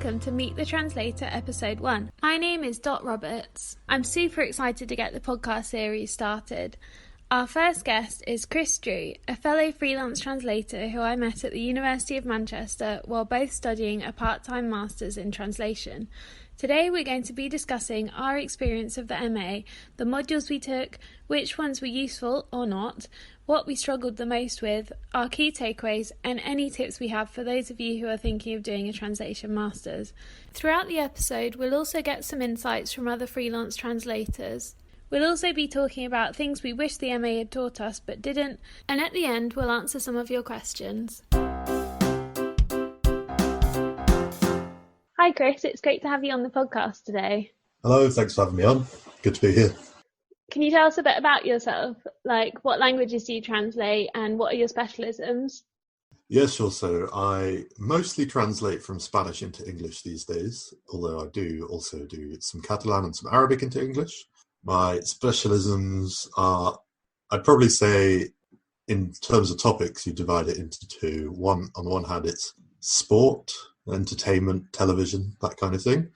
welcome to Meet the Translator episode 1. My name is Dot Roberts. I'm super excited to get the podcast series started. Our first guest is Chris Drew, a fellow freelance translator who I met at the University of Manchester while both studying a part-time master's in translation. Today we're going to be discussing our experience of the MA, the modules we took, which ones were useful or not, what we struggled the most with, our key takeaways, and any tips we have for those of you who are thinking of doing a translation master's. Throughout the episode, we'll also get some insights from other freelance translators. We'll also be talking about things we wish the MA had taught us but didn't, and at the end we'll answer some of your questions. Hi Chris, it's great to have you on the podcast today. Hello, thanks for having me on. Good to be here. Can you tell us a bit about yourself? Like, what languages do you translate and what are your specialisms? Yeah, sure. So I mostly translate from Spanish into English these days, although I do also do some Catalan and some Arabic into English. My specialisms are, I'd probably say, in terms of topics, you divide it into two. One, on the one hand, it's sport, entertainment, television, that kind of thing.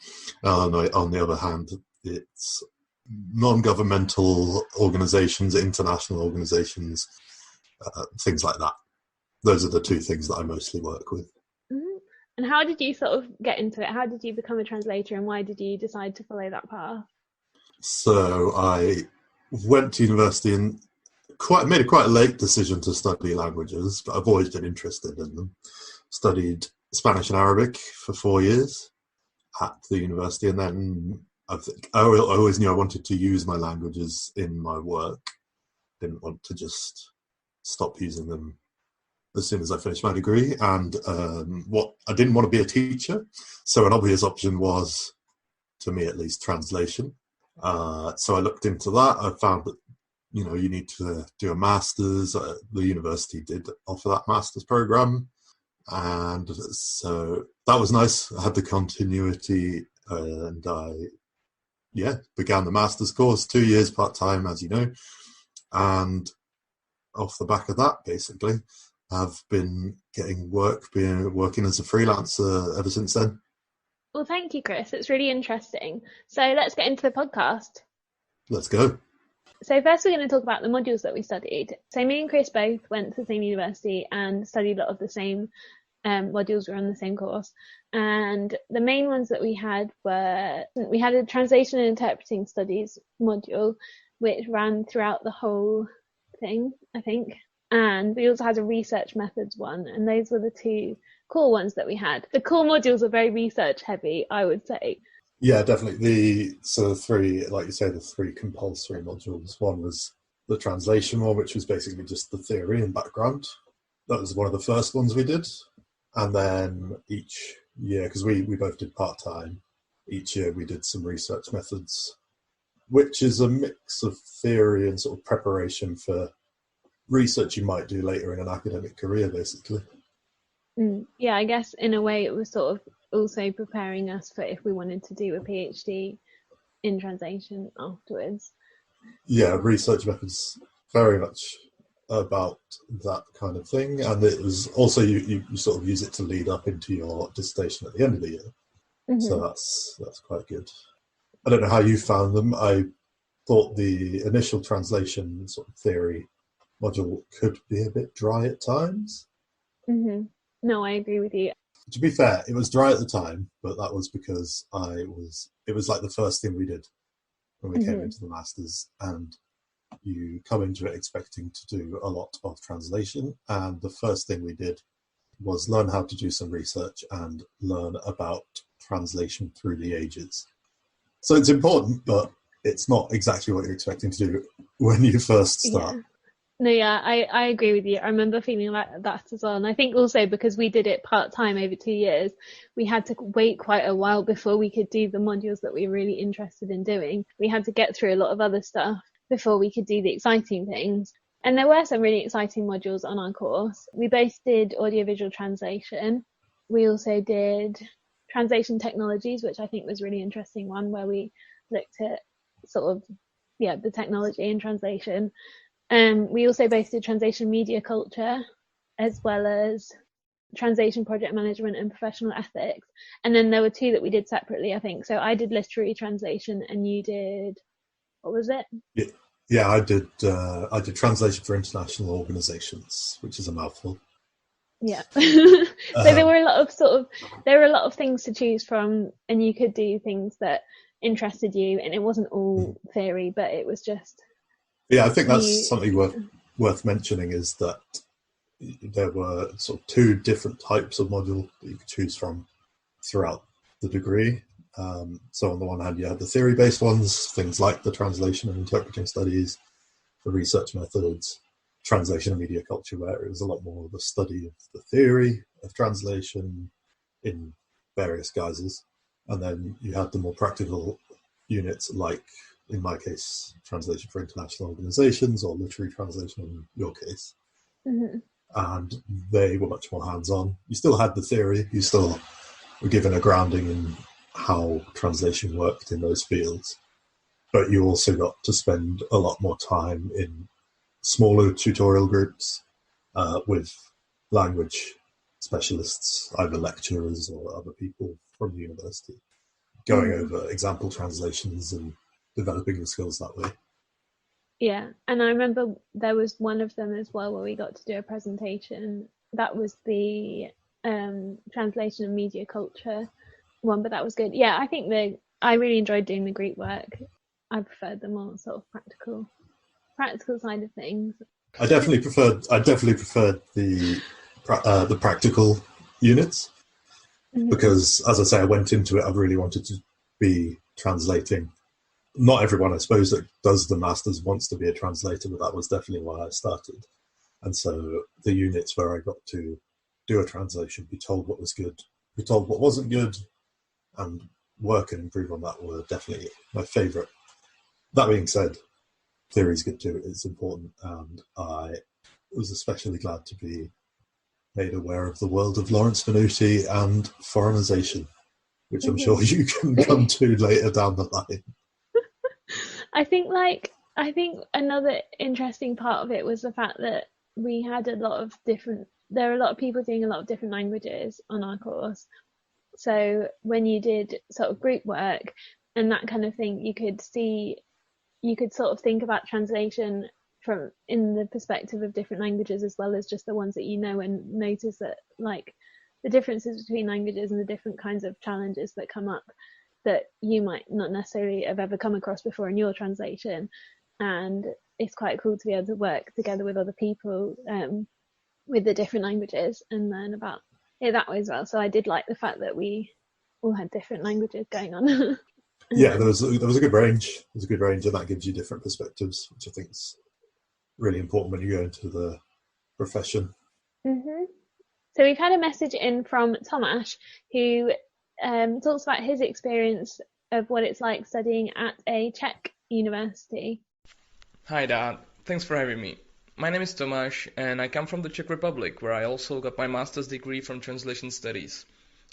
On the other hand, it's non-governmental organisations, international organisations, things like that. Those are the two things that I mostly work with. Mm-hmm. And how did you sort of get into it? How did you become a translator and why did you decide to follow that path? So I went to university and made a quite late decision to study languages, but I've always been interested in them. Studied Spanish and Arabic for 4 years at the university, and then I always knew I wanted to use my languages in my work. Didn't want to just stop using them as soon as I finished my degree, and I didn't want to be a teacher, so an obvious option was, to me at least, translation. So I looked into that. I found that you need to do a master's. The university did offer that master's program. And so that was nice. I had the continuity and I began the master's course, 2 years part-time, as you know. And off the back of that, basically, I've been getting working as a freelancer ever since then. Well, thank you, Chris. It's really interesting. So let's get into the podcast. Let's go. So first we're going to talk about the modules that we studied. So me and Chris both went to the same university and studied a lot of the same modules. We were on the same course. And the main ones that we had a translation and interpreting studies module, which ran throughout the whole thing, I think. And we also had a research methods one. And those were the two core ones that we had. The core modules are very research heavy, I would say. Yeah, definitely. The three, like you say, the three compulsory modules. One was the translation one, which was basically just the theory and background. That was one of the first ones we did. And then each year, because we both did part-time, each year we did some research methods, which is a mix of theory and sort of preparation for research you might do later in an academic career, basically. Yeah, I guess in a way it was sort of also preparing us for if we wanted to do a PhD in translation afterwards. Yeah, research methods very much about that kind of thing, and it was also you sort of use it to lead up into your dissertation at the end of the year. Mm-hmm. So that's quite good. I don't know how you found them. I thought the initial translation sort of theory module could be a bit dry at times. Mm-hmm. No, I agree with you. To be fair, it was dry at the time, but that was because it was like the first thing we did when we came into the Masters, and you come into it expecting to do a lot of translation, and the first thing we did was learn how to do some research and learn about translation through the ages. So it's important, but it's not exactly what you're expecting to do when you first start. Yeah. No, yeah, I agree with you. I remember feeling like that as well. And I think also because we did it part-time over 2 years, we had to wait quite a while before we could do the modules that we were really interested in doing. We had to get through a lot of other stuff before we could do the exciting things. And there were some really exciting modules on our course. We both did audiovisual translation. We also did translation technologies, which I think was a really interesting one, where we looked at sort of, the technology in translation. We also both did translation media culture, as well as translation project management and professional ethics. And then there were 2 that we did separately, I think. So I did literary translation and you did, what was it? Yeah, I did translation for international organizations, which is a mouthful. Yeah. So there were a lot of things to choose from, and you could do things that interested you, and it wasn't all theory, but it was just. Yeah, I think that's something worth mentioning, is that there were sort of 2 different types of module that you could choose from throughout the degree. So on the one hand, you had the theory-based ones, things like the translation and interpreting studies, the research methods, translation and media culture, where it was a lot more of a study of the theory of translation in various guises. And then you had the more practical units, like, in my case, translation for international organizations, or literary translation in your case. Mm-hmm. And they were much more hands-on. You still had the theory, you still were given a grounding in how translation worked in those fields, but you also got to spend a lot more time in smaller tutorial groups with language specialists, either lecturers or other people from the university, going over example translations and developing the skills that way. Yeah, and I remember there was one of them as well where we got to do a presentation. That was the translation and media culture one, but that was good. Yeah, I think I really enjoyed doing the group work. I preferred the more sort of practical side of things. I definitely preferred the practical units, because, as I say, I went into it, I really wanted to be translating. Not everyone, I suppose, that does the masters wants to be a translator, but that was definitely why I started. And so the units where I got to do a translation, be told what was good, be told what wasn't good, and work and improve on that were definitely my favourite. That being said, theory is good too, it's important, and I was especially glad to be made aware of the world of Lawrence Venuti and foreignization, which I'm sure you can come to later down the line. I think another interesting part of it was the fact that we had there were a lot of people doing a lot of different languages on our course. So when you did sort of group work and that kind of thing, you could sort of think about translation from in the perspective of different languages as well as just the ones that you know, and notice that like the differences between languages and the different kinds of challenges that come up that you might not necessarily have ever come across before in your translation. And it's quite cool to be able to work together with other people with the different languages and learn about it that way as well. So I did like the fact that we all had different languages going on. Yeah, there was a good range. There's a good range, and that gives you different perspectives, which I think is really important when you go into the profession. Mm-hmm. So we've had a message in from Tomáš, who talks about his experience of what it's like studying at a Czech university. Hi Dad, thanks for having me. My name is Tomáš and I come from the Czech Republic, where I also got my master's degree from translation studies.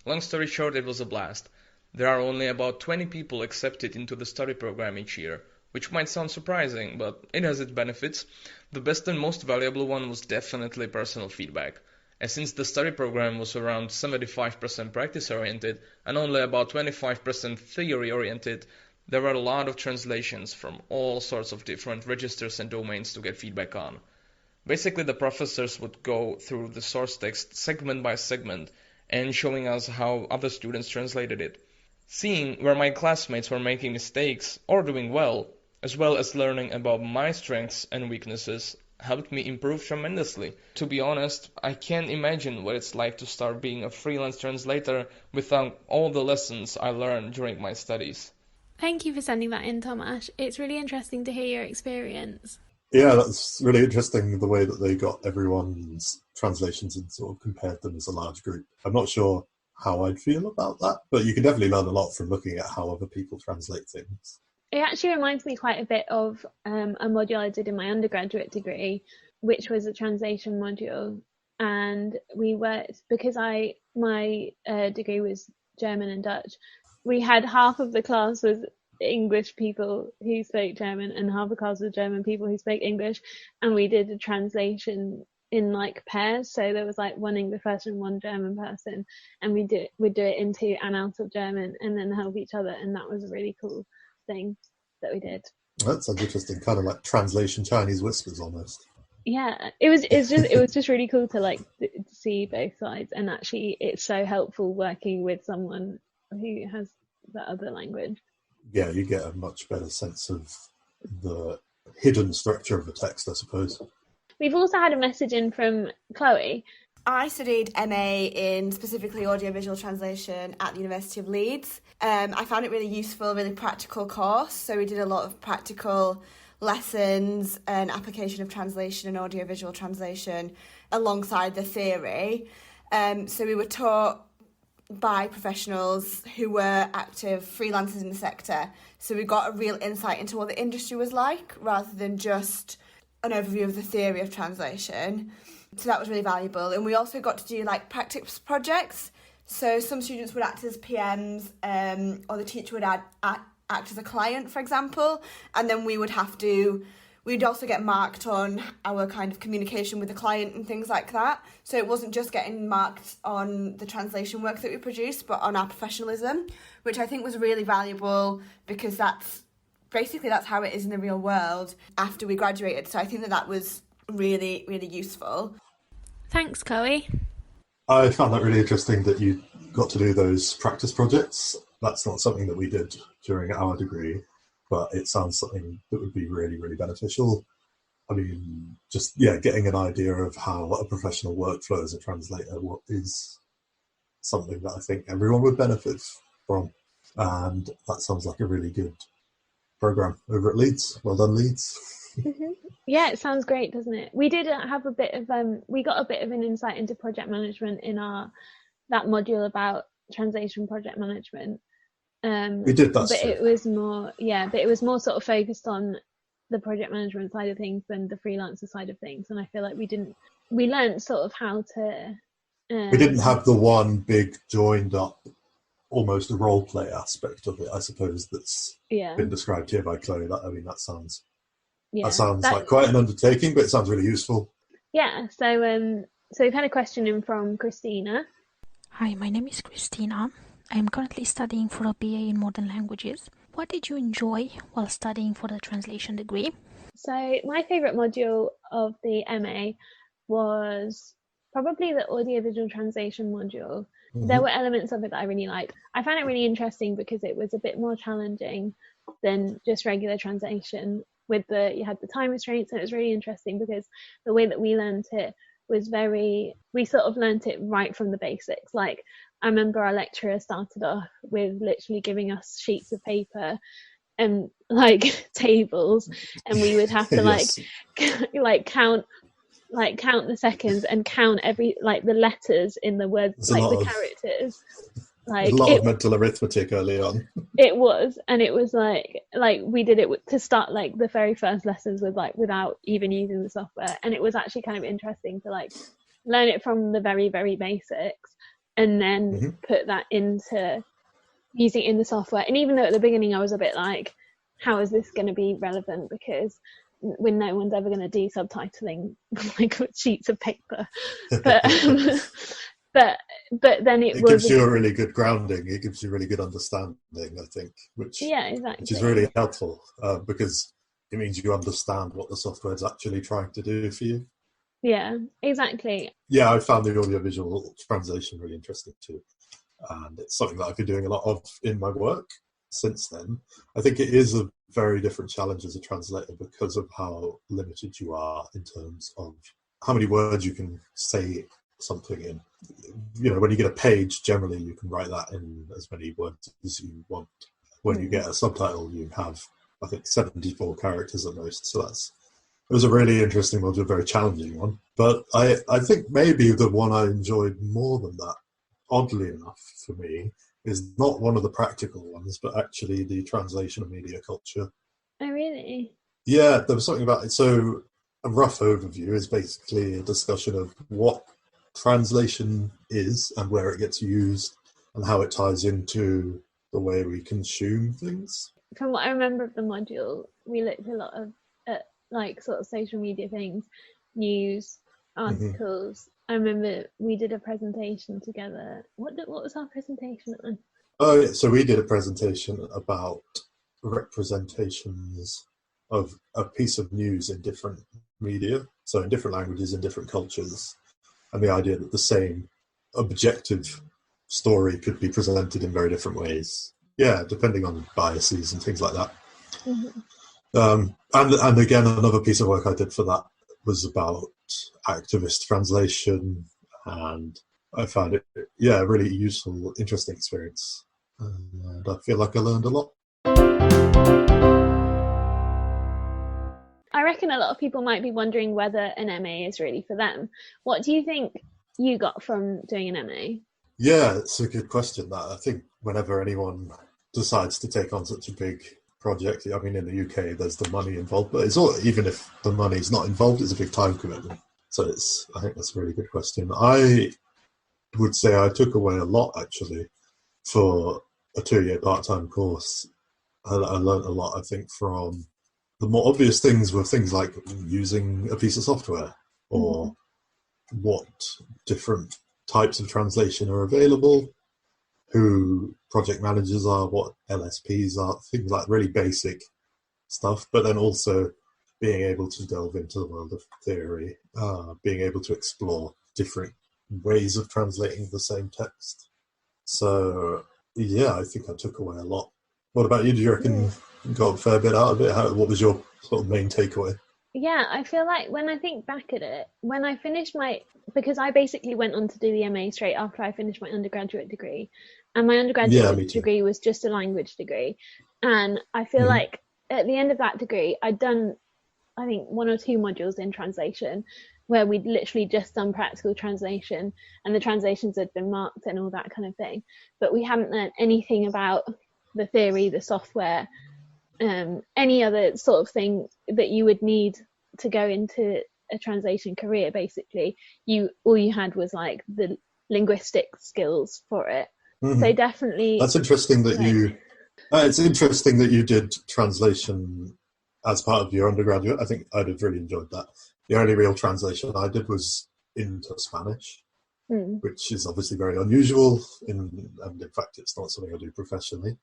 Long story short, it was a blast. There are only about 20 people accepted into the study program each year, which might sound surprising, but it has its benefits. The best and most valuable one was definitely personal feedback. And since the study program was around 75% practice-oriented and only about 25% theory-oriented, there were a lot of translations from all sorts of different registers and domains to get feedback on. Basically, the professors would go through the source text segment by segment and showing us how other students translated it. Seeing where my classmates were making mistakes or doing well as learning about my strengths and weaknesses, helped me improve tremendously. To be honest, I can't imagine what it's like to start being a freelance translator without all the lessons I learned during my studies. Thank you for sending that in, Tomáš. It's really interesting to hear your experience. Yeah, that's really interesting, the way that they got everyone's translations and sort of compared them as a large group. I'm not sure how I'd feel about that, but you can definitely learn a lot from looking at how other people translate things. It actually reminds me quite a bit of a module I did in my undergraduate degree, which was a translation module. And we worked, because my degree was German and Dutch, we had half of the class was English people who spoke German and half the class was German people who spoke English, and we did a translation in like pairs, so there was like one English person, one German person, and we'd do it into and out of German and then help each other, and that was a really cool thing that we did. That sounds interesting, kind of like translation Chinese whispers almost. Yeah, it was just really cool to like to see both sides, and actually it's so helpful working with someone who has the other language. Yeah, you get a much better sense of the hidden structure of the text, I suppose. We've also had a message in from Chloe. I studied MA in specifically audiovisual translation at the University of Leeds. I found it really useful, really practical course. So we did a lot of practical lessons and application of translation and audiovisual translation alongside the theory. So we were taught by professionals who were active freelancers in the sector. So we got a real insight into what the industry was like rather than just an overview of the theory of translation. So that was really valuable. And we also got to do like practice projects. So some students would act as PMs, or the teacher would act as a client, for example. And then we'd also get marked on our kind of communication with the client and things like that. So it wasn't just getting marked on the translation work that we produced, but on our professionalism, which I think was really valuable because that's how it is in the real world after we graduated. So I think that was really, really useful. Thanks, Chloe. I found that really interesting that you got to do those practice projects. That's not something that we did during our degree, but it sounds something that would be really, really beneficial. I mean, just, getting an idea of how a professional workflow as a translator is something that I think everyone would benefit from. And that sounds like a really good program over at Leeds. Well done, Leeds. Mm-hmm. Yeah, it sounds great, doesn't it? We did have a bit of we got a bit of an insight into project management in that module about translation project management. We did that, but it was more sort of focused on the project management side of things than the freelancer side of things, and I feel like we learned sort of how to. We didn't have the one big joined up, almost a role play aspect of it, I suppose, that's been described here by Chloe. That sounds like quite an undertaking, but it sounds really useful. Yeah. So we've had a question in from Christina. Hi, my name is Christina. I am currently studying for a BA in Modern Languages. What did you enjoy while studying for the translation degree? So my favourite module of the MA was probably the audiovisual translation module. Mm-hmm. There were elements of it that I really liked. I found it really interesting because it was a bit more challenging than just regular translation. You had the time restraints, and it was really interesting because the way that we learned it was we sort of learned it right from the basics. Like, I remember our lecturer started off with literally giving us sheets of paper and like tables, and we would have to count the seconds and count every the letters in the words, the characters. A lot of mental arithmetic early on. It was like we did it to start the very first lessons without even using the software, and it was actually kind of interesting to learn it from the very, very basics and then put that into using it in the software. And even though at the beginning I was a bit like, how is this going to be relevant, because when no one's ever going to do subtitling with sheets of paper, but then it gives you a really good grounding. It gives you really good understanding, I think, which is really helpful because it means you understand what the software is actually trying to do for you. Yeah, exactly. Yeah, I found the audiovisual translation really interesting too, and it's something that I've been doing a lot of in my work since then. I think it is a very different challenge as a translator because of how limited you are in terms of how many words you can say something in. When you get a page, generally you can write that in as many words as you want. When you get a subtitle, you have, I think, 74 characters at most. So it was a really interesting one, a very challenging one. But I think maybe the one I enjoyed more than that, oddly enough for me, is not one of the practical ones, but actually the translation of media culture. Oh, really? Yeah, there was something about it. So a rough overview is basically a discussion of what translation is and where it gets used and how it ties into the way we consume things. From what I remember of the module, we looked a lot of at sort of social media things, news, articles. I remember we did a presentation together. What was our presentation on? Oh, yeah. So we did a presentation about representations of a piece of news in different media, so in different languages, in different cultures, and the idea that the same objective story could be presented in very different ways. Yeah, depending on biases and things like that. And again, another piece of work I did for that was about activist translation, and I found it, a really useful, interesting experience. And I feel like I learned a lot. I reckon a lot of people might be wondering whether an MA is really for them. What do you think you got from doing an MA? Yeah, it's a good question. That I think whenever anyone decides to take on such a big project, I mean, in the UK, there's the money involved, but it's all, even if the money's not involved, it's a big time commitment. So I think that's a really good question. I would say I took away a lot, actually, for a 2-year part-time course. I learned a lot, I think, from the more obvious things were things like using a piece of software, or what different types of translation are available, who project managers are, what LSPs are, things like really basic stuff, but then also being able to delve into the world of theory, being able to explore different ways of translating the same text. So, yeah, I think I took away a lot. What about you? Do you reckon you got a fair bit out of it? What was your sort of main takeaway? Yeah, I feel like when I think back at it, when I finished because I basically went on to do the MA straight after I finished my undergraduate degree, and my undergraduate degree was just a language degree, and I feel like at the end of that degree, I'd done, I think, 1 or 2 modules in translation, where we'd literally just done practical translation, and the translations had been marked and all that kind of thing, but we hadn't learned anything about the theory, the software, any other sort of thing that you would need to go into a translation career. Basically, all you had was like the linguistic skills for it. So definitely, that's interesting that it's interesting that you did translation as part of your undergraduate. I think I'd have really enjoyed that. The only real translation I did was into Spanish, which is obviously very unusual, and in fact it's not something I do professionally.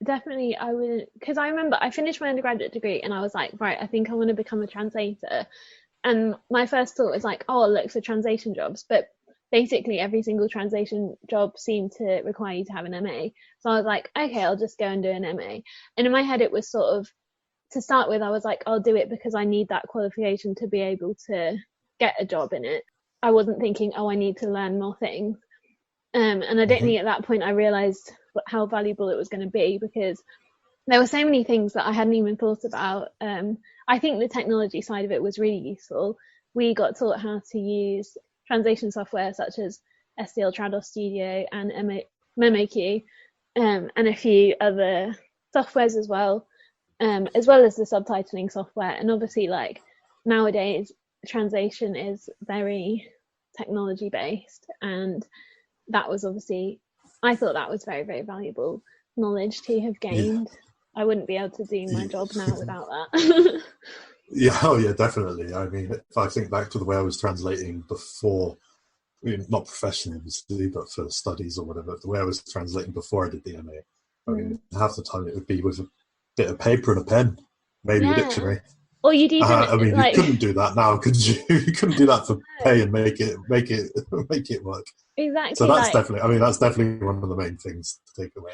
Definitely, I would, because I remember I finished my undergraduate degree and I was like, right, I think I want to become a translator. And my first thought was like, oh, I'll look for translation jobs. But basically every single translation job seemed to require you to have an MA. So I was like, okay, I'll just go and do an MA. And in my head, it was sort of, to start with, I was like, I'll do it because I need that qualification to be able to get a job in it. I wasn't thinking, oh, I need to learn more things. And I don't think at that point I realised how valuable it was going to be, because there were so many things that I hadn't even thought about. I think the technology side of it was really useful. We got taught how to use translation software such as STL Trados Studio and MemoQ, and a few other softwares as well as the subtitling software. And obviously, like, nowadays translation is very technology based, and that was obviously, I thought that was very, very valuable knowledge to have gained. I wouldn't be able to do my job now without that. Yeah, definitely. I mean, if I think back to the way I was translating before, I mean, not professionally, obviously, but for studies or whatever, the way I was translating before I did the MA, I mean, half the time it would be with a bit of paper and a pen, maybe a dictionary. Or you'd even, I mean, you couldn't do that now, could you? You couldn't do that for pay and make it work. Exactly. So that's definitely one of the main things to take away.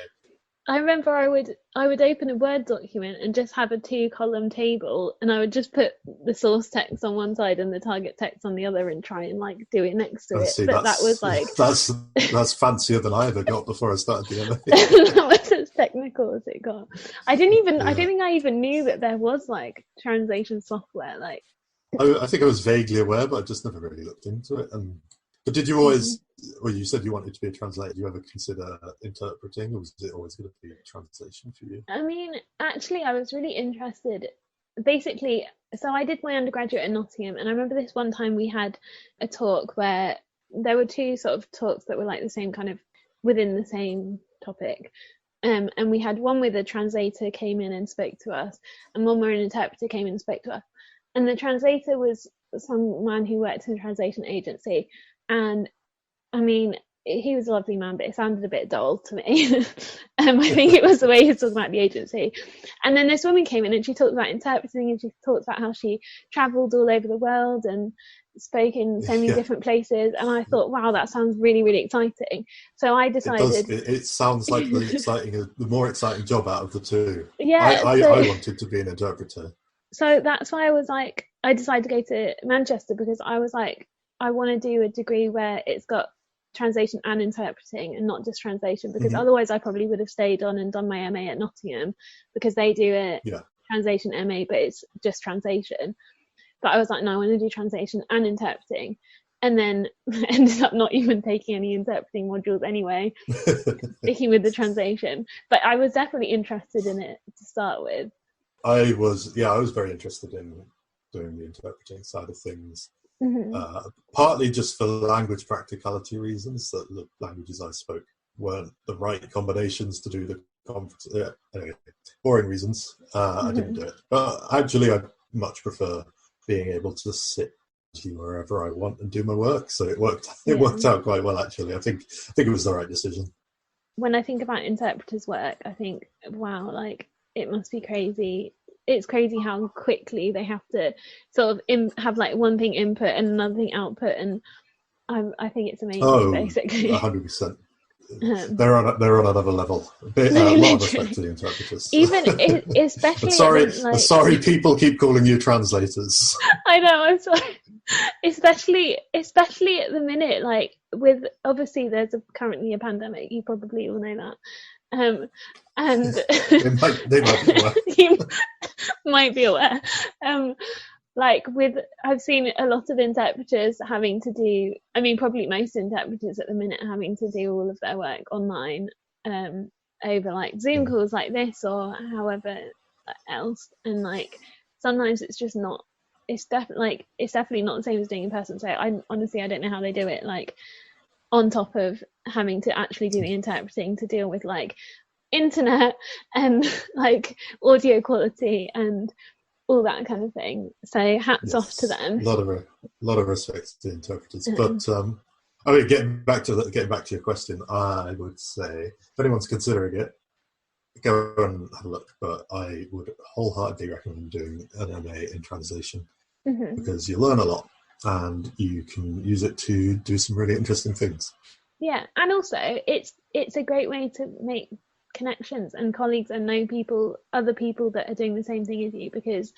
I remember I would open a Word document and just have a 2-column table, and I would just put the source text on one side and the target text on the other and try and like do it next to it. But that was like that's fancier than I ever got before I started the MA. That was as technical as it got. I don't think I even knew that there was like translation software. Like, I think I was vaguely aware, but I just never really looked into it. But did you always, well, you said you wanted to be a translator, did you ever consider interpreting, or was it always going to be translation for you? I mean, actually, I was really interested. Basically, so I did my undergraduate in Nottingham, and I remember this one time we had a talk where there were 2 sort of talks that were like the same kind of within the same topic. And we had one where the translator came in and spoke to us, and one where an interpreter came in and spoke to us. And the translator was some man who worked in a translation agency, and I mean, he was a lovely man, but it sounded a bit dull to me. I think it was the way he was talking about the agency. And then this woman came in and she talked about interpreting, and she talked about how she travelled all over the world and spoke in so many different places. And I thought, wow, that sounds really, really exciting. So I decided... It sounds like the more exciting job out of the two. Yeah. I wanted to be an interpreter. So that's why I decided to go to Manchester, because I was like, I want to do a degree where it's got translation and interpreting and not just translation, because otherwise I probably would have stayed on and done my MA at Nottingham, because they do a translation MA but it's just translation. But I was like, no, I want to do translation and interpreting, and then ended up not even taking any interpreting modules anyway, sticking with the translation. But I was definitely interested in it to start with. I was very interested in doing the interpreting side of things. Partly just for language practicality reasons, that the languages I spoke weren't the right combinations to do the conference. Anyway, boring reasons, I didn't do it. But actually, I much prefer being able to sit wherever I want and do my work. So it worked out quite well, actually. I think it was the right decision. When I think about interpreters' work, I think, wow, like, it must be crazy. It's crazy how quickly they have to sort of have like one thing input and another thing output, and I think it's amazing. Basically, 100%. They're on another level. A lot of respect to the interpreters. Even especially, sorry, people keep calling you translators. I know. I'm sorry. Especially at the minute, like, with obviously there's currently a pandemic. You probably all know that. And they might be aware. You might be aware. I've seen a lot of interpreters having to do, I mean, probably most interpreters at the minute are having to do all of their work online, over like Zoom calls like this or however else. And like, sometimes it's just not, it's definitely not the same as doing in person. So I don't know how they do it. Like, on top of having to actually do the interpreting to deal with like internet and like audio quality and all that kind of thing. So hats off to them. A lot of respect to the interpreters. But I mean, getting back to your question, I would say if anyone's considering it, go and have a look. But I would wholeheartedly recommend doing an MA in translation, because you learn a lot and you can use it to do some really interesting things. Yeah, and also it's a great way to make connections and colleagues and know other people that are doing the same thing as you, because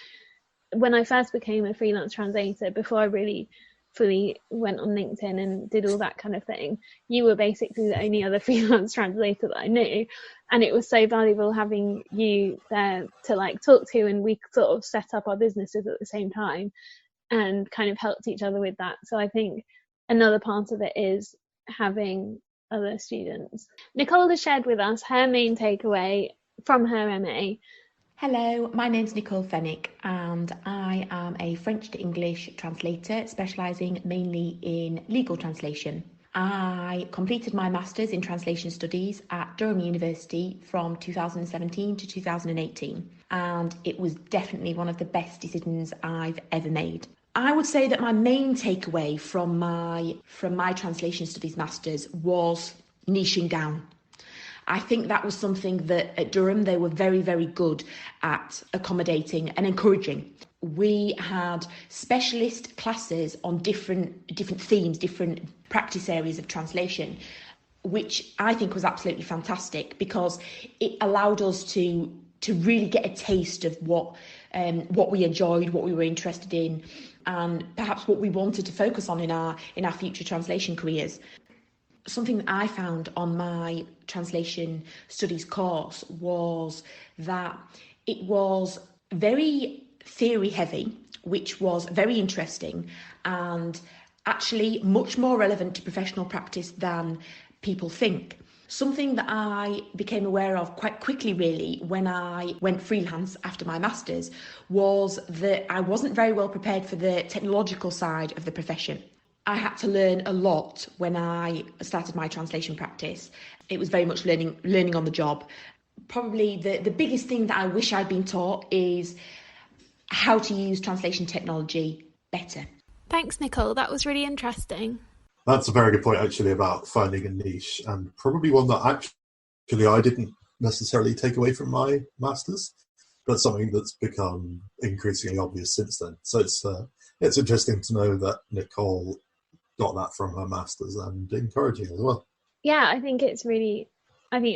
when I first became a freelance translator, before I really fully went on LinkedIn and did all that kind of thing, you were basically the only other freelance translator that I knew, and it was so valuable having you there to like talk to, and we sort of set up our businesses at the same time and kind of helped each other with that. So I think another part of it is having other students. Nicole has shared with us her main takeaway from her MA. Hello, my name's Nicole Fenwick and I am a French to English translator specialising mainly in legal translation. I completed my Masters in Translation Studies at Durham University from 2017 to 2018, and it was definitely one of the best decisions I've ever made. I would say that my main takeaway from my Translation Studies Masters was niching down. I think that was something that at Durham they were very, very good at accommodating and encouraging. We had specialist classes on different themes, different practice areas of translation, which I think was absolutely fantastic, because it allowed us to really get a taste of what we enjoyed, what we were interested in, and perhaps what we wanted to focus on in our future translation careers. Something that I found on my translation studies course was that it was very theory heavy, which was very interesting and actually much more relevant to professional practice than people think. Something that I became aware of quite quickly, really, when I went freelance after my Masters, was that I wasn't very well prepared for the technological side of the profession. I had to learn a lot when I started my translation practice. It was very much learning on the job. Probably the biggest thing that I wish I'd been taught is how to use translation technology better. Thanks, Nicole. That was really interesting. That's a very good point, actually, about finding a niche, and probably one that actually I didn't necessarily take away from my masters, but something that's become increasingly obvious since then. So it's interesting to know that Nicole got that from her masters, and encouraging as well. Yeah, I think it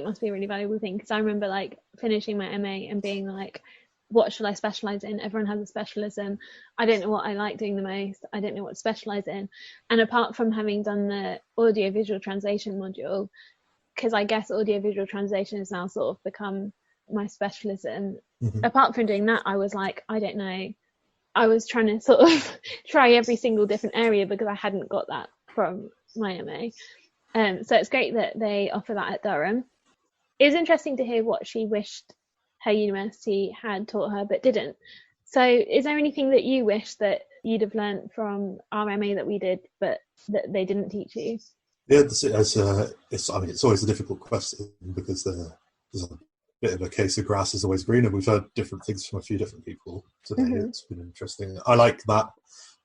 must be a really valuable thing, because I remember like finishing my MA and being like, what should I specialise in? Everyone has a specialism. I don't know what I like doing the most. I don't know what to specialise in. And apart from having done the audio-visual translation module, because I guess audio-visual translation has now sort of become my specialism. Apart from doing that, I was like, I don't know. I was trying to sort of try every single different area because I hadn't got that from my MA. So it's great that they offer that at Durham. It was interesting to hear what she wished her university had taught her but didn't. So is there anything that you wish that you'd have learned from our MA that we did but that they didn't teach you? Yeah, it's always a difficult question, because there's a bit of a case of grass is always greener. We've heard different things from a few different people today. It's been interesting. I like that,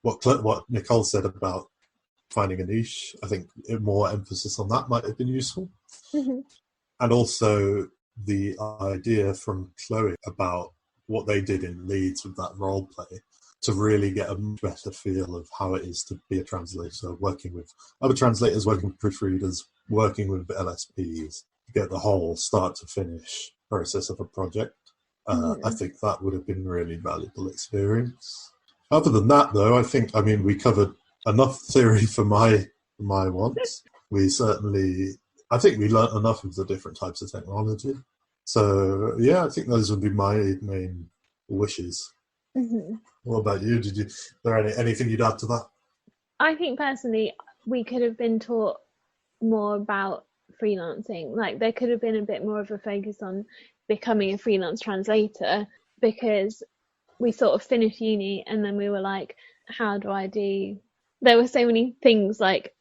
what Nicole said about finding a niche. I think more emphasis on that might have been useful. And also the idea from Chloe about what they did in Leeds with that role play, to really get a better feel of how it is to be a translator, working with other translators, working with proofreaders, working with LSPs, to get the whole start to finish process of a project. I think that would have been a really valuable experience. Other than that, though, we covered enough theory for my wants. I think we learnt enough of the different types of technology. So, yeah, I think those would be my main wishes. What about you? There anything you'd add to that? I think personally, we could have been taught more about freelancing. Like, there could have been a bit more of a focus on becoming a freelance translator, because we sort of finished uni and then we were like, how do I do? There were so many things, like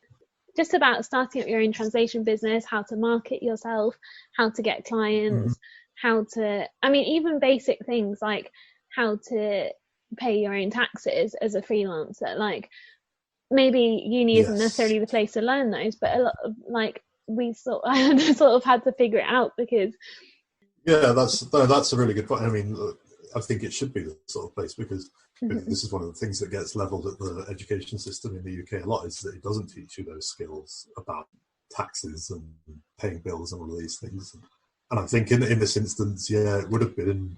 just about starting up your own translation business, how to market yourself, how to get clients, even basic things like how to pay your own taxes as a freelancer. Like, maybe uni isn't necessarily the place to learn those, but a lot of, like, I sort of had to figure it out, because that's a really good point. I mean, I think it should be the sort of place, because this is one of the things that gets levelled at the education system in the UK a lot, is that it doesn't teach you those skills about taxes and paying bills and all of these things. And I think in this instance, it would have been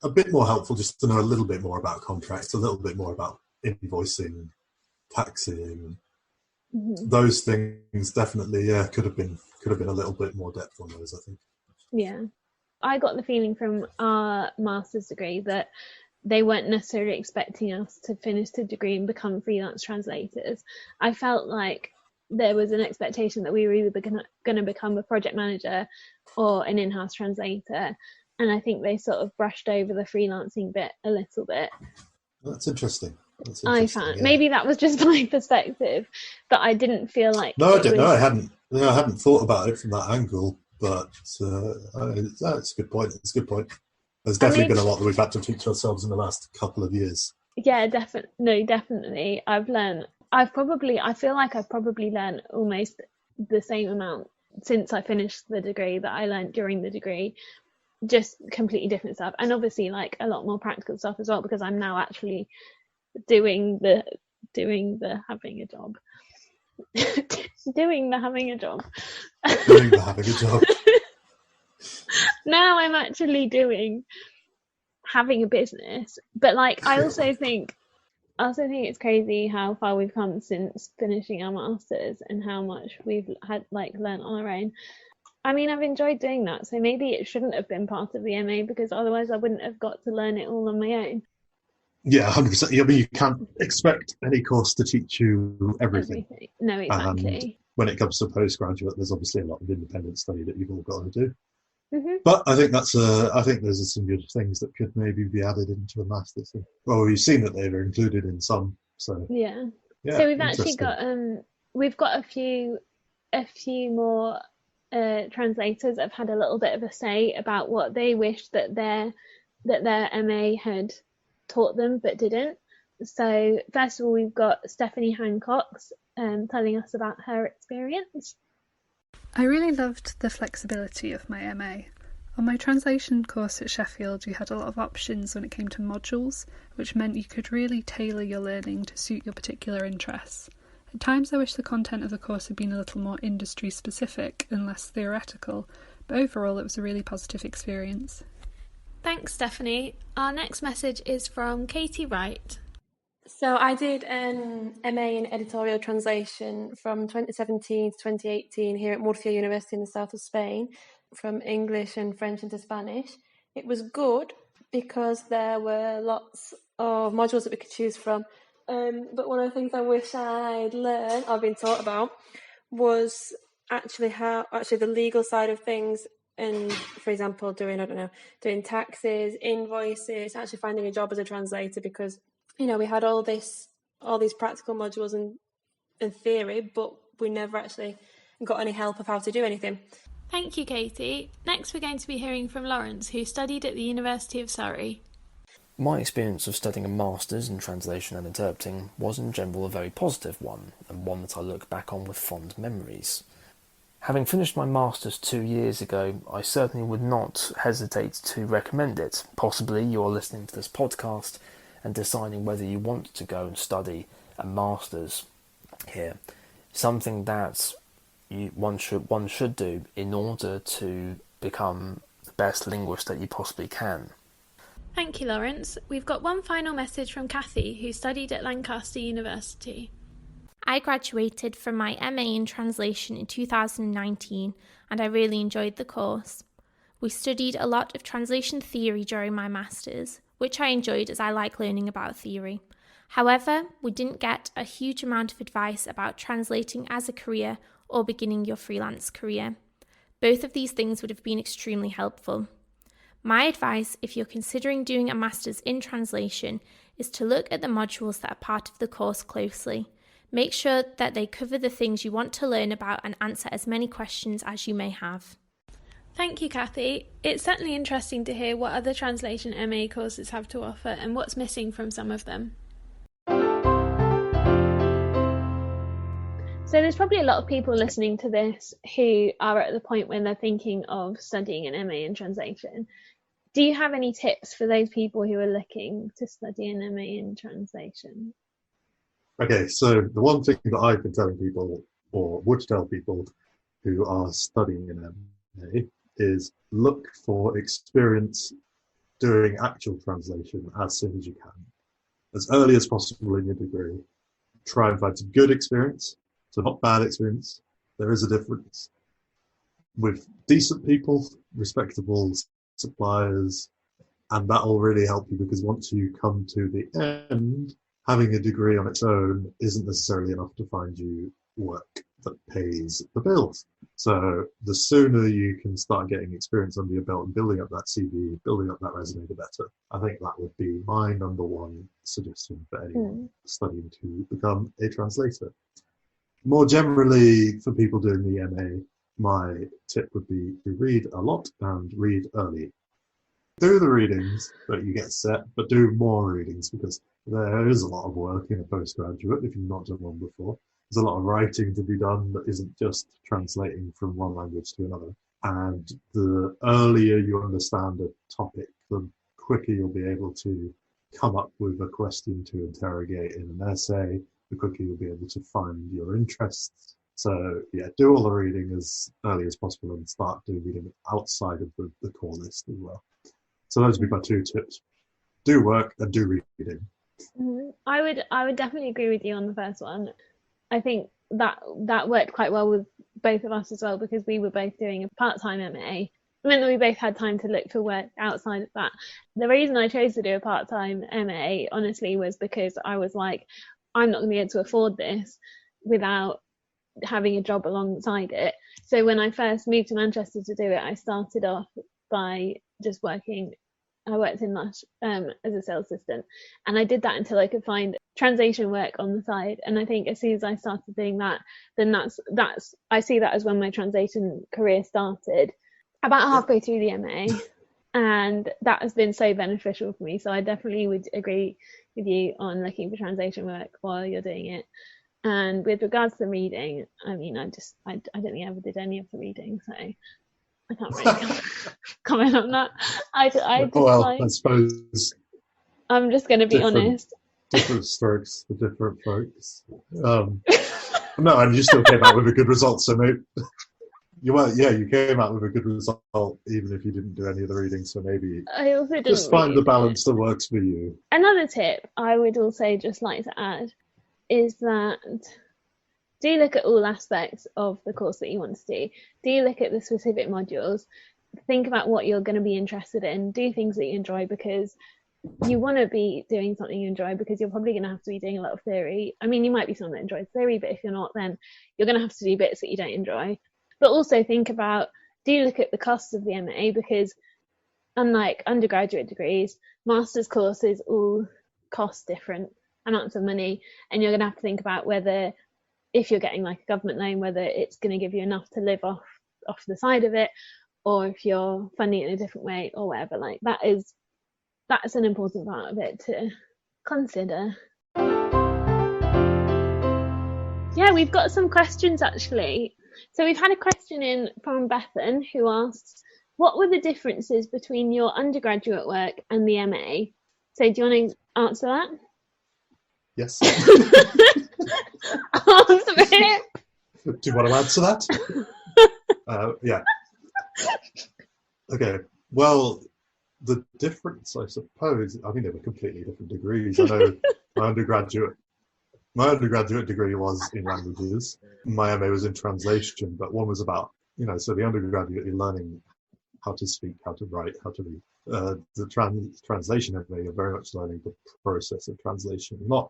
a bit more helpful just to know a little bit more about contracts, a little bit more about invoicing, taxing. Those things definitely, could have been a little bit more depth on those, I think. Yeah. I got the feeling from our master's degree that they weren't necessarily expecting us to finish the degree and become freelance translators. I felt like there was an expectation that we were either going to become a project manager or an in-house translator. And I think they sort of brushed over the freelancing bit a little bit. That's interesting. I found maybe that was just my perspective, but I didn't feel like. No, I didn't know. I hadn't thought about it from that angle, but it's a good point. It's a good point. There's definitely been a lot that we've had to teach ourselves in the last couple of years. Yeah, definitely. I feel like I've probably learned almost the same amount since I finished the degree that I learned during the degree. Just completely different stuff, and obviously like a lot more practical stuff as well, because I'm now actually doing the having a job. doing the having a job. Now I'm actually doing having a business. But like, I also think it's crazy how far we've come since finishing our masters and how much we've had like learned on our own. I mean, I've enjoyed doing that, so maybe it shouldn't have been part of the MA, because otherwise I wouldn't have got to learn it all on my own. Yeah, 100%. I mean, you can't expect any course to teach you everything. No, exactly. And when it comes to postgraduate, there's obviously a lot of independent study that you've all got to do. But I think there's some good things that could maybe be added into a master's. Well, we've seen that they were included in some. So yeah. So we've actually got a few more translators have had a little bit of a say about what they wished that their MA had taught them but didn't. So first of all, we've got Stephanie Hancox telling us about her experience. I really loved the flexibility of my MA. On my translation course at Sheffield, you had a lot of options when it came to modules, which meant you could really tailor your learning to suit your particular interests. At times I wish the content of the course had been a little more industry specific and less theoretical, but overall it was a really positive experience. Thanks, Stephanie. Our next message is from Katie Wright. So I did an MA in editorial translation from 2017 to 2018 here at Murcia University in the south of Spain, from English and French into Spanish. It was good because there were lots of modules that we could choose from. But one of the things I wish I'd learned, I've been taught about, was actually the legal side of things. And for example, doing taxes, invoices, actually finding a job as a translator, because we had all these practical modules and theory, but we never actually got any help of how to do anything. Thank you, Katie. Next, we're going to be hearing from Lawrence, who studied at the University of Surrey. My experience of studying a Masters in Translation and Interpreting was in general a very positive one, and one that I look back on with fond memories. Having finished my Masters 2 years ago, I certainly would not hesitate to recommend it. Possibly you are listening to this podcast and deciding whether you want to go and study a Masters here. Something that one should do in order to become the best linguist that you possibly can. Thank you, Lawrence. We've got one final message from Kathy, who studied at Lancaster University. I graduated from my MA in Translation in 2019 and I really enjoyed the course. We studied a lot of translation theory during my Masters, which I enjoyed as I like learning about theory. However, we didn't get a huge amount of advice about translating as a career or beginning your freelance career. Both of these things would have been extremely helpful. My advice, if you're considering doing a Masters in Translation, is to look at the modules that are part of the course closely. Make sure that they cover the things you want to learn about and answer as many questions as you may have. Thank you, Kathy. It's certainly interesting to hear what other translation MA courses have to offer and what's missing from some of them. So there's probably a lot of people listening to this who are at the point when they're thinking of studying an MA in translation. Do you have any tips for those people who are looking to study an MA in translation? Okay, so the one thing that I've been telling people, or would tell people who are studying an MA, is look for experience doing actual translation as soon as you can. As early as possible in your degree. Try and find some good experience. So not bad experience. There is a difference. With decent people, respectable suppliers, and that will really help you, because once you come to the end, having a degree on its own isn't necessarily enough to find you work that pays the bills. So the sooner you can start getting experience under your belt and building up that CV, building up that resume, the better. I think that would be my number one suggestion for anyone studying to become a translator. More generally, for people doing the MA, my tip would be to read a lot and read early. Do the readings that you get set, but do more readings, because there is a lot of work in a postgraduate if you've not done one before. There's a lot of writing to be done that isn't just translating from one language to another. And the earlier you understand a topic, the quicker you'll be able to come up with a question to interrogate in an essay, the quicker you'll be able to find your interests. So yeah, do all the reading as early as possible and start doing reading outside of the core list as well. So those would be my two tips. Do work and do reading. I would definitely agree with you on the first one. I think that worked quite well with both of us as well, because we were both doing a part-time MA. It meant that we both had time to look for work outside of that. The reason I chose to do a part-time MA, honestly, was because I was like, I'm not going to be able to afford this without having a job alongside it. So when I first moved to Manchester to do it, I started off by just working. I worked in Lush as a sales assistant, and I did that until I could find translation work on the side. And I think as soon as I started doing that, then that's I see that as when my translation career started, about halfway through the MA, and that has been so beneficial for me. So I definitely would agree with you on looking for translation work while you're doing it. And with regards to the reading, I mean, I don't think I ever did any of the reading, so I can't really comment on that. I suppose I'm just going to be honest. Different strokes for different folks. No, and you still came out with a good result, so maybe you came out with a good result even if you didn't do any of the reading, so maybe I also didn't just find the balance that works for you. Another tip I would also just like to add is that do look at all aspects of the course that you want to do. Do look at the specific modules. Think about what you're going to be interested in. Do things that you enjoy, because you want to be doing something you enjoy, because you're probably going to have to be doing a lot of theory. I mean, you might be someone that enjoys theory, but if you're not, then you're going to have to do bits that you don't enjoy. But also think about, do look at the costs of the MA, because unlike undergraduate degrees, master's courses all cost different amounts of money, and you're going to have to think about whether, if you're getting like a government loan, whether it's going to give you enough to live off the side of it, or if you're funding it in a different way or whatever. Like that's an important part of it to consider. Yeah, we've got some questions actually. So we've had a question in from Bethan who asks, what were the differences between your undergraduate work and the MA? So do you want to answer that? Yes. Answer it. Do you want to answer that? Yeah. Okay. Well, the difference, I suppose, I mean, they were completely different degrees. I know my undergraduate degree was in languages. My MA was in translation, but one was about, so the undergraduate, you're learning how to speak, how to write, how to read. The translation MA, you're very much learning the process of translation. You're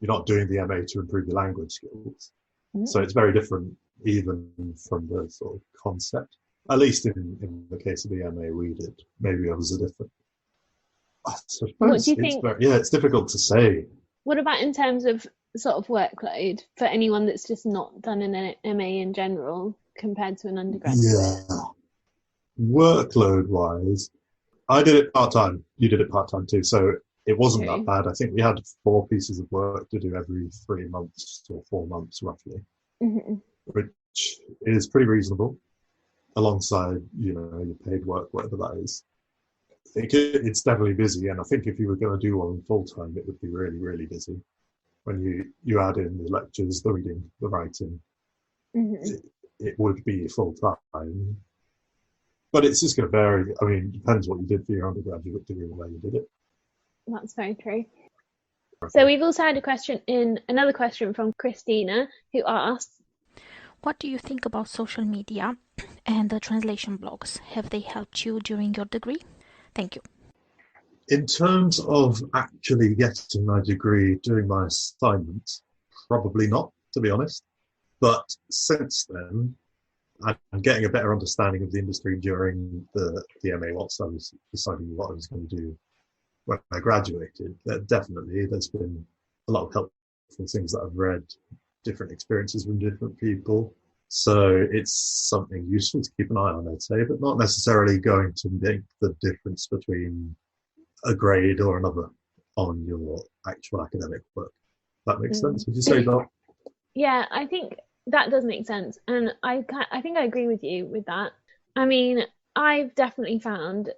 not doing the MA to improve your language skills. Mm-hmm. So it's very different, even from the sort of concept. At least in the case of the MA we did. Maybe it was a different. I suppose what do you think? It's difficult to say. What about in terms of sort of workload for anyone that's just not done an MA in general compared to an undergraduate? Yeah. Workload wise, I did it part-time. You did it part-time too. So it wasn't that bad. I think we had 4 pieces of work to do every 3 months or 4 months roughly, mm-hmm. which is pretty reasonable alongside, your paid work, whatever that is. I think it's definitely busy. And I think if you were going to do one full-time, it would be really, really busy. When you add in the lectures, the reading, the writing, mm-hmm. it would be full-time. But it's just going to vary. I mean, it depends what you did for your undergraduate degree and where you did it. That's very true. So we've also had another question from Christina, who asks, what do you think about social media and the translation blogs? Have they helped you during your degree? Thank you. In terms of actually getting my degree, doing my assignments, probably not, to be honest. But since then, I'm getting a better understanding of the industry during the MA once I was deciding what I was going to do when I graduated. Definitely, there's been a lot of helpful things that I've read, different experiences from different people. So it's something useful to keep an eye on, I'd say, but not necessarily going to make the difference between a grade or another on your actual academic work. That makes sense? Would you say that? Yeah, I think that does make sense. And I think I agree with you with that. I mean, I've definitely found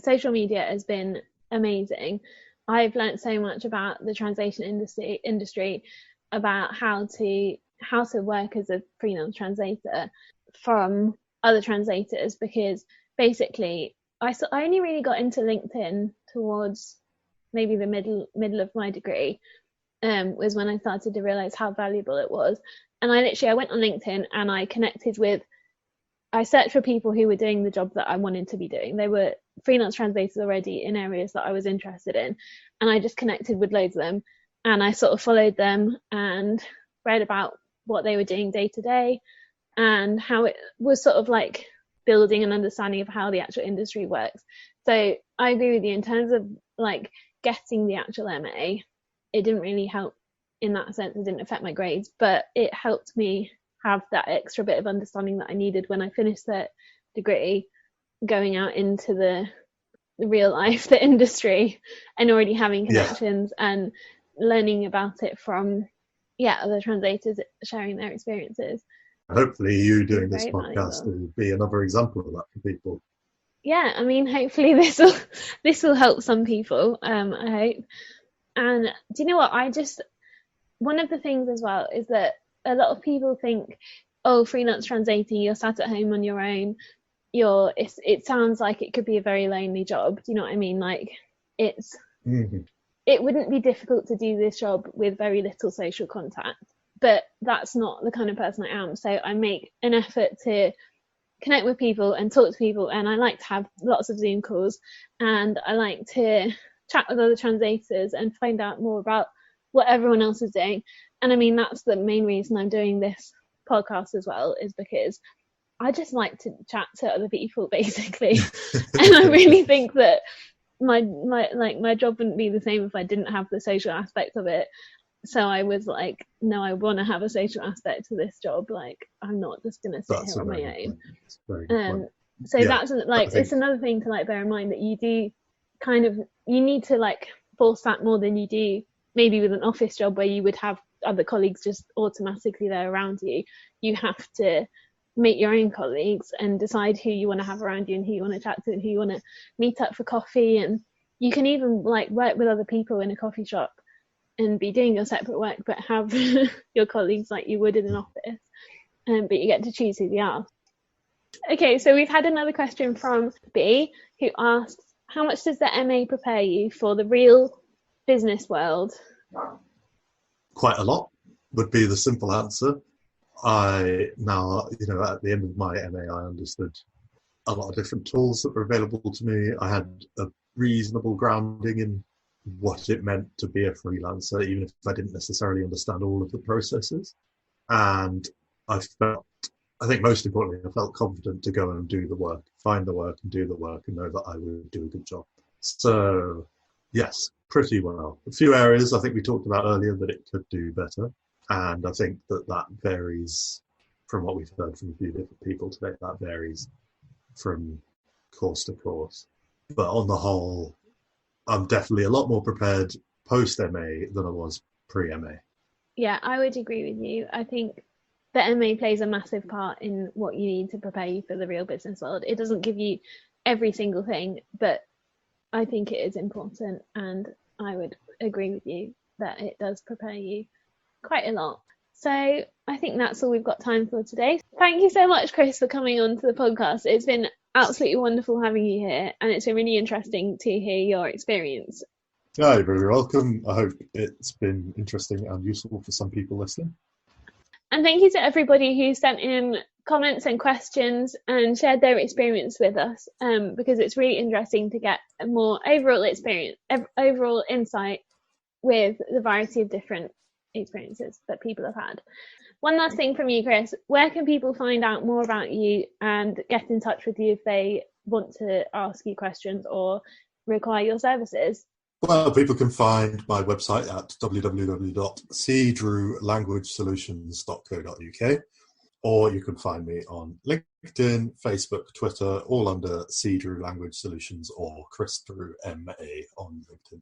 social media has been amazing. I've learned so much about the translation industry, about how to work as a freelance translator from other translators, because basically I only really got into LinkedIn towards maybe the middle of my degree, was when I started to realize how valuable it was. And I went on LinkedIn and I searched for people who were doing the job that I wanted to be doing. They were freelance translators already in areas that I was interested in, and I just connected with loads of them, and I sort of followed them and read about what they were doing day to day and how it was sort of like building an understanding of how the actual industry works. So I agree with you in terms of like getting the actual MA. It didn't really help in that sense. It didn't affect my grades, but it helped me have that extra bit of understanding that I needed when I finished that degree, going out into the the real life, the industry, and already having connections and learning about it from other translators sharing their experiences. Hopefully you doing this podcast will be another example of that for people. Yeah, I mean, hopefully this will help some people, I hope. And do you know what, one of the things as well is that a lot of people think, oh, freelance translating, you're sat at home on your own, it sounds like it could be a very lonely job. Do you know what I mean? Like, it's it wouldn't be difficult to do this job with very little social contact, but that's not the kind of person I am. So I make an effort to connect with people and talk to people, and I like to have lots of Zoom calls, and I like to chat with other translators and find out more about what everyone else is doing. And I mean, that's the main reason I'm doing this podcast as well, is because I just like to chat to other people, basically. And I really think that my job wouldn't be the same if I didn't have the social aspect of it. So I was like, no, I want to have a social aspect to this job. Like, I'm not just going to sit here on my own. So that's like, it's another thing to like bear in mind, that you do you need to like force that more than you do maybe with an office job where you would have other colleagues just automatically there around you. You have to make your own colleagues and decide who you want to have around you and who you want to chat to and who you want to meet up for coffee. And you can even like work with other people in a coffee shop and be doing your separate work, but have your colleagues like you would in an office. But you get to choose who they are. Okay, so we've had another question from B, who asks, how much does the MA prepare you for the real business world? Quite a lot would be the simple answer. I now, at the end of my MA, I understood a lot of different tools that were available to me. I had a reasonable grounding in what it meant to be a freelancer, even if I didn't necessarily understand all of the processes. And I think most importantly, I felt confident to go and do the work, find the work and do the work, and know that I would do a good job. So yes, pretty well. A few areas I think we talked about earlier that it could do better. And I think that varies from what we've heard from a few different people today. That varies from course to course. But on the whole, I'm definitely a lot more prepared post-MA than I was pre-MA. Yeah, I would agree with you. I think the MA plays a massive part in what you need to prepare you for the real business world. It doesn't give you every single thing, but I think it is important, and I would agree with you that it does prepare you quite a lot. So I think that's all we've got time for today. Thank you so much, Chris, for coming on to the podcast. It's been absolutely wonderful having you here, and it's been really interesting to hear your experience. Yeah, you're very welcome. I hope it's been interesting and useful for some people listening. And thank you to everybody who sent in comments and questions and shared their experience with us, because it's really interesting to get a more overall insight with the variety of different experiences that people have had. One last thing from you, Chris, where can people find out more about you and get in touch with you if they want to ask you questions or require your services? Well, people can find my website at www.cdrewlanguagesolutions.co.uk, or you can find me on LinkedIn, Facebook, Twitter, all under C. Drew Language Solutions, or Chris Drew MA on LinkedIn.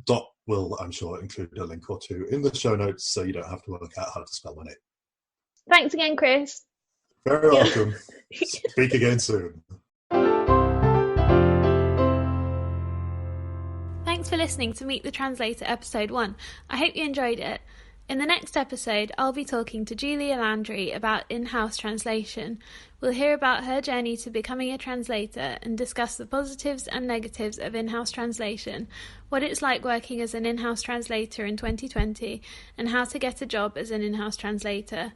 Dot will, I'm sure, include a link or two in the show notes, so you don't have to work out how to spell my name. Thanks again, Chris. Very welcome. Speak again soon. Thanks for listening to Meet the Translator episode 1. I hope you enjoyed it. In the next episode, I'll be talking to Julia Landry about in-house translation. We'll hear about her journey to becoming a translator and discuss the positives and negatives of in-house translation, what it's like working as an in-house translator in 2020, and how to get a job as an in-house translator.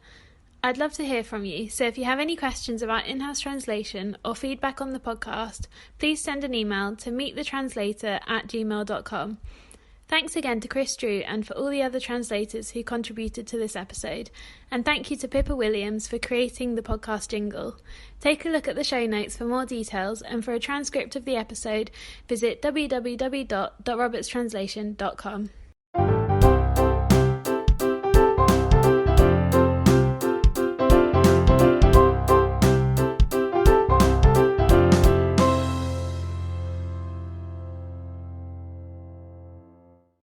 I'd love to hear from you, so if you have any questions about in-house translation or feedback on the podcast, please send an email to meetthetranslator@gmail.com. Thanks again to Chris Drew and for all the other translators who contributed to this episode, and thank you to Pippa Williams for creating the podcast jingle. Take a look at the show notes for more details, and for a transcript of the episode, visit www.robertstranslation.com.